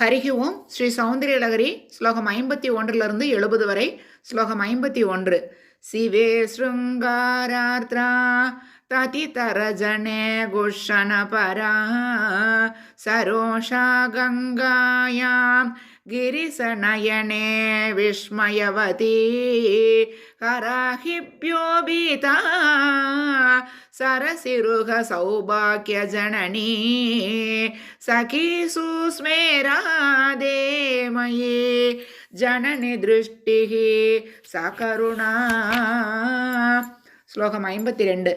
ஹரிஹி ஓம் ஸ்ரீ சௌந்தரியலகரி ஸ்லோகம் 51 70 வரை. ஸ்லோகம் 51. சிவே ஸ்ருங்காரார்த்ரா ததிதரஜனே குஷண பரா சரோஷா கங்காயாம் गिरिसनयने विस्मयवती कराहिभ्यो भीता सरसिरुह सौभाग्यजननी सखी सुस्मेरादे मयि जननि दृष्टिः सकरुणा. श्लोकम् 52.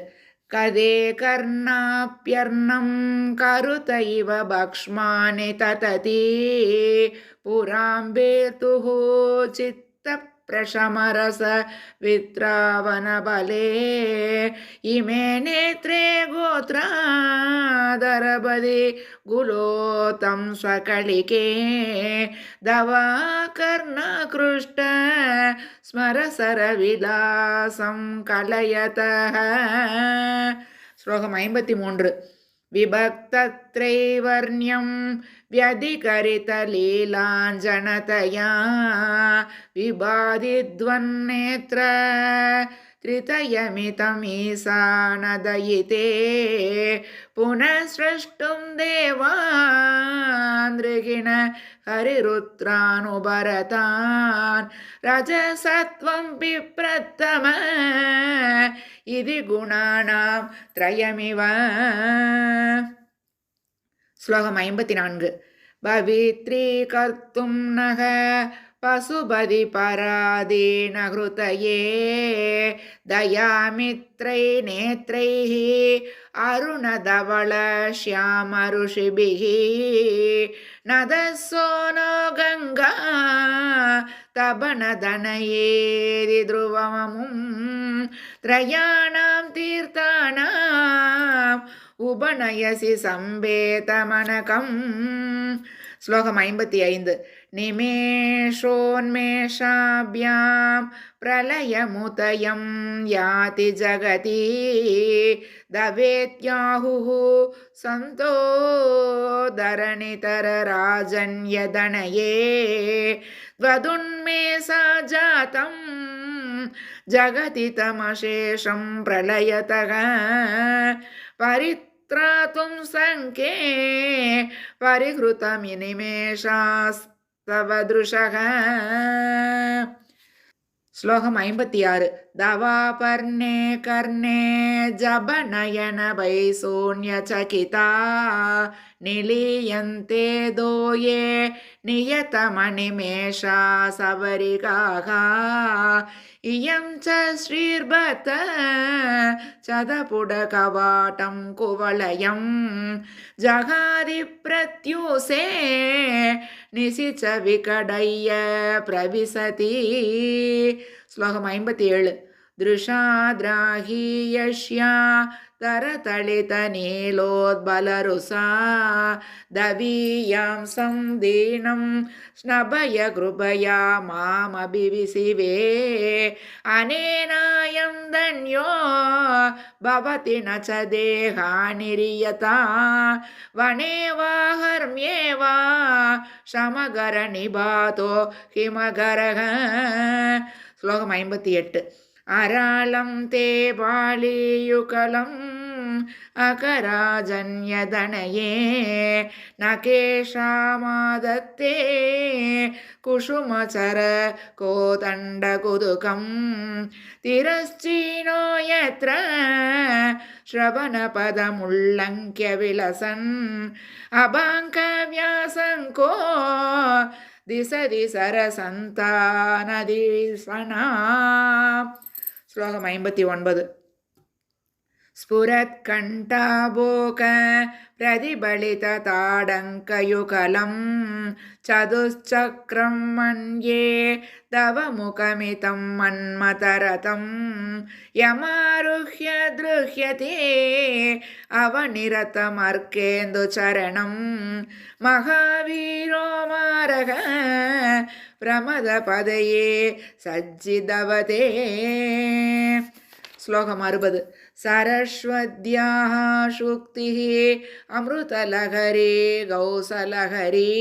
कदे कर्णाप्यर्णं करुत इव भक्ष्मानि ततति पुराम्बेतुः चित्तप्रशमरस वित्रावनबले इमे नेत्रे गोत्रादरबदि गुलोतं स्वकलिके दवाकर्णकृष्ट स्मरसरविलासं कलयतः. श्लोकम् 53. विभक्तत्रैवर्ण्यं व्यधिकरितलीलाञ्जनतया विबाधिद्वन्नेत्र त्रितयमितमीशानदयिते पुनः स्रष्टुं देवान्द्रिगिण हरिरुद्रानुभरतान् रजसत्वं बिप्रत्तम इति गुणानां त्रयमिव. श्लोकम् 54. भवित्रीकर्तुं नः पशुपति पराधीन हृतये दयामित्रै नेत्रैः अरुणधवल श्यामऋषिभिः नदस्सो नो गङ्गा तबनदनयेदि ध्रुवममुं त्रयाणां तीर्थानाम् उपनयसि सम्भेतमनकम्. श्लोकम् 55. निमेषोन्मेषाभ्यां प्रलयमुदयं याति जगति दवेत्याहुः सन्तो धरणितरराजन्यदनये त्वदुन्मेषा जातं जगति तमशेषं प्रलयतः परित्रातुं संख्ये परिहृतमिनिमेषास्तव दृशः. श्लोकम् 56. दवापर्णे कर्णे जबनयन वैशून्यचकिता निलीयन्ते दोये नियतमनिमेषा सवरिकाः इयं च श्रीर्भत चदपुडकवाटं कुवलयं जगादिप्रत्यूषे निशि च विकडय्य प्रविशति. श्लोकम् 57. दृशाद्राहीयश्या तरतलितनीलोद्बलरुषा दवीयां संदीनं स्नभय कृपया मामभिविशिवे अनेनायं धन्यो भवति न च देहानिर्यता वने वा हर्म्ये वा शमगरनिबातो हिमगरः. श्लोकम् 58. अरालं ते बालीयुकलम् अकराजन्यदनये न केशामादत्ते कुसुमचर कोदण्डकुदुकं तिरश्चीनो यत्र श्रवणपदमुल्लङ्घ्य विलसन् अबाङ्कव्यासङ्को दिशदि सरसन्तानदिस्वना. श्लोकम् 59. स्फुरत्कण्ठाबोक प्रतिबलितताडङ्कयुगलं चतुश्चक्रं मन्ये तव मुखमितं मन्मथरथं यमारुह्य दृह्यते अवनिरतमर्केन्दुचरणं महावीरो मारः प्रमदपदये सज्जितवते. ஸ்லோகம் 60. சரஸ்வத்யாः சுக்திः அமிர்தலஹரி கௌசலஹரி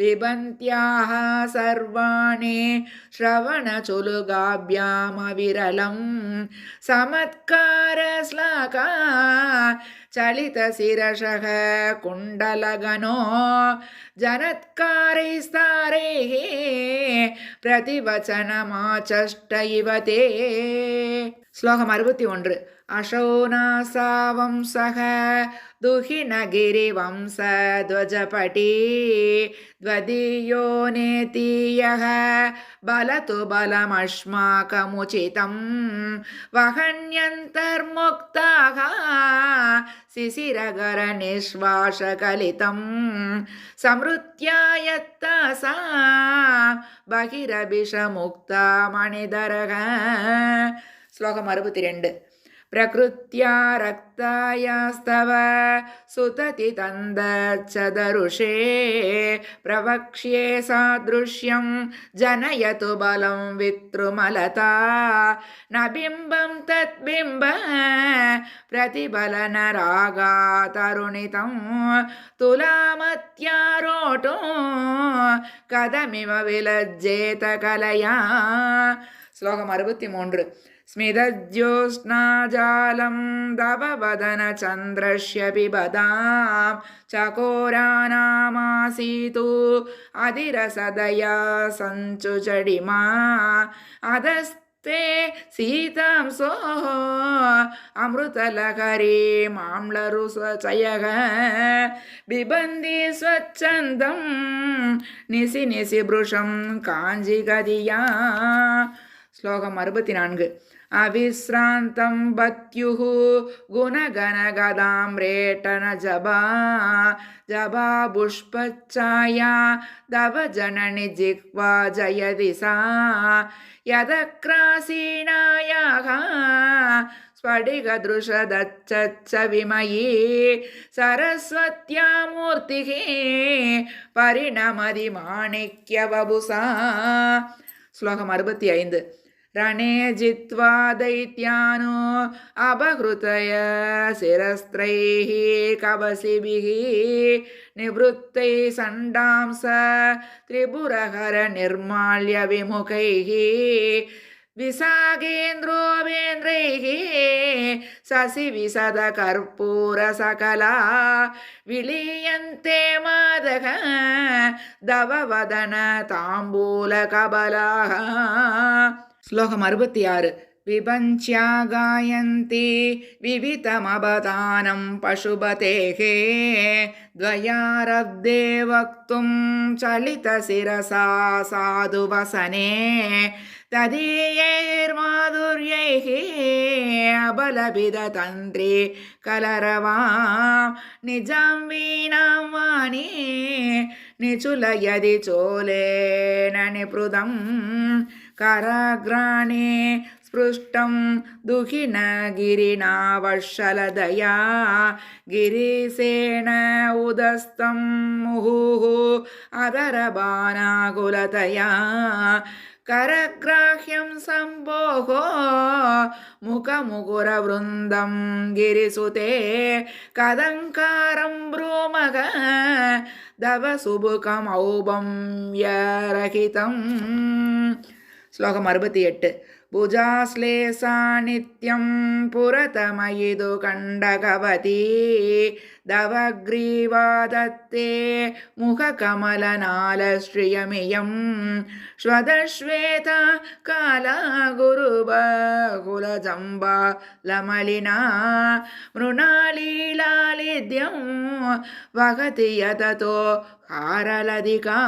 விபந்த்யாः சர்வாணி ஸ்ரவணசுலுகாभ्यामविरलं சமத்காரஸ்லாகா சலிதசிரசः குண்டலகனோ ஜனத்காரைஸ்தாரைः பிரதிவச்சனமாச்சஷ்ட இவதே. ஸ்லோகம் 61. அசௌநாசாவம்சக துஹினகிரிவம்சத்வஜபடி த்வதீயோ நேதீயः பலது பலமஸ்மாகமுசிதம் வஹன்யந்தர்முக்தாः சிசிரகரநிஸ்வாசகலிதம் சம்ருத்யாயத்தசா பகிரபிஷமுக்தா மணிதரக. ஸ்லோகம் 62. பிரகிருத்யா ரக்தாயாஸ்தவ சுததி தந்தச்சதருஷே பிரவக்ஷ்யே சாத்ருஷ்யம் ஜனயது பலம் வித்ருமலதா நபிம்பம் தத்பிம்ப பிரதிபலனராகா தருணிதம் துலாமத்யாரோட்டோ கதமிவ விலஜ்ஜேத கலயா. ஸ்லோகம் 63. ஸ்மிதஜ்யோத்ஸ்னாஜாலம் தவவதன சந்திரஸ்ய பிபதாம் சகோராநாமாசீது அதிரசதயா சஞ்சுஜடிமா அதஸ்தே சீதாம்சோ அமிர்தலஹரி மாம்லருசயக பிபந்தி ஸ்வச்சந்தம் நிசி நிசி புருஷம் காஞ்சிகதியா. ஸ்லோகம் 64. அவிஸ்ராந்தம் பத்யுः குணகணகதாம்ரேட்டன ஜபா ஜபா புஷ்பச்சாயா தவ ஜனனி ஜிஹ்வா ஜயதி சா யதக்ராசீனாயாः ஸ்படிகத்ருஷதச்ச விமயி சரஸ்வத்யா மூர்த்திः பரிணமதி மாணிக்யவபுசா. ஸ்லோகம் 65. ரணே ஜித்வா தைத்யானோ அபஹ்ருதய சிரஸ்த்ரைः கவசிபிः நிவృత్तை சண்டாம்ச திரிபுரஹர நிர்மால்ய விமுகைः விசாகேந்திரோபேந்திரைः சசி விசத கற்பூர சகலா விலீயந்தே மாதக தவவதன தாம்பூல கபலாக. ஸ்லோகம் 66. விபஞ்ச்யா காயந்தி விவிதமபதானம் பசுபதேः द्वयारब्धे वक्तुं चलितशिरसा साधुवसने तदीयैर्माधुर्यैः अबलभिदतन्त्री कलरवां निजां वीणां वाणी निचुलयदि चोलेन निपृदं कराग्राणे स्पृष्टं दुहिनगिरिना वत्सलदया गिरीशेन उदस्तं मुहुः अदरबाणाकुलतया करग्राह्यं सम्भोः मुखमुकुरवृन्दं गिरिसुते कदङ्कारं ब्रूमः दव सुबुकमौबम्यरहितं. ஸ்லோகம் 68. भुजाश्लेषा नित्यं पुरतमयिदु कण्डकवती दवग्रीवा दत्ते मुखकमलनालश्रियमियं श्वदश्वेता काला गुरुबहुलजम्बा लमलिना मृणालीलालिद्यं वहति यततो हारलधिका.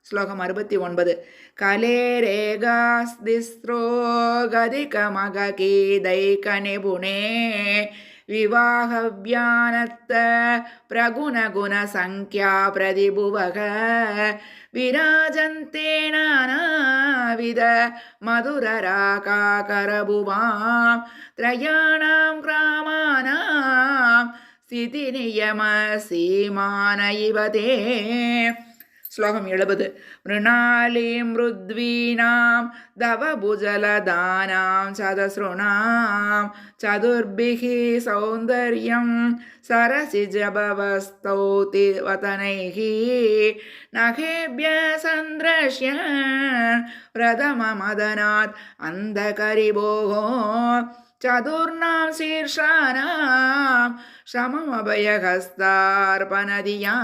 ஸ்லோகம் 69. கலேரேகாஸ்திஸ்ரோ கதிகமகீதைகநிபுணே விவாஹவ்யானத்த பிரகுணகுணசங்க்யா பிரதிபுவக விராஜந்தே நானாவித மதுரராகாகரபுவாம் த்ரயாணாம் கிராமாணாம் ஸ்திதிநியம சீமான இவதே. श्लोकम् 70 मृणालीं मृद्वीनां दवभुजलदानां चतसृणां चतुर्भिः सौन्दर्यं सरसिजभवस्तौति वतनैः नखेभ्यः सन्दृश्य प्रथममदनात् अन्धकरिभोः चतुर्णां शीर्षाणां सममभयहस्तार्पणधिया